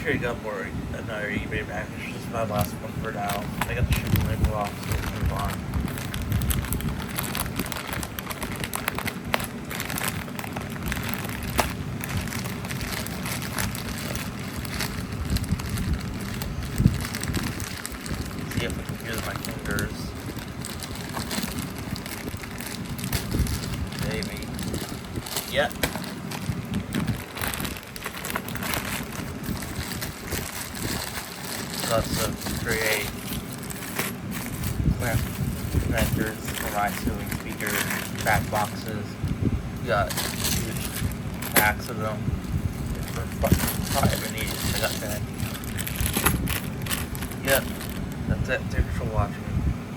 trade up for another eBay package. This is my last one for now. I got the shipping label off, so let's move on. See if I can use my fingers. Maybe. Yep. Lots of create connectors for my ceiling speakers, back boxes. Got huge packs of them. For probably ever needed. I got that. Yep. That's it. Thanks for watching.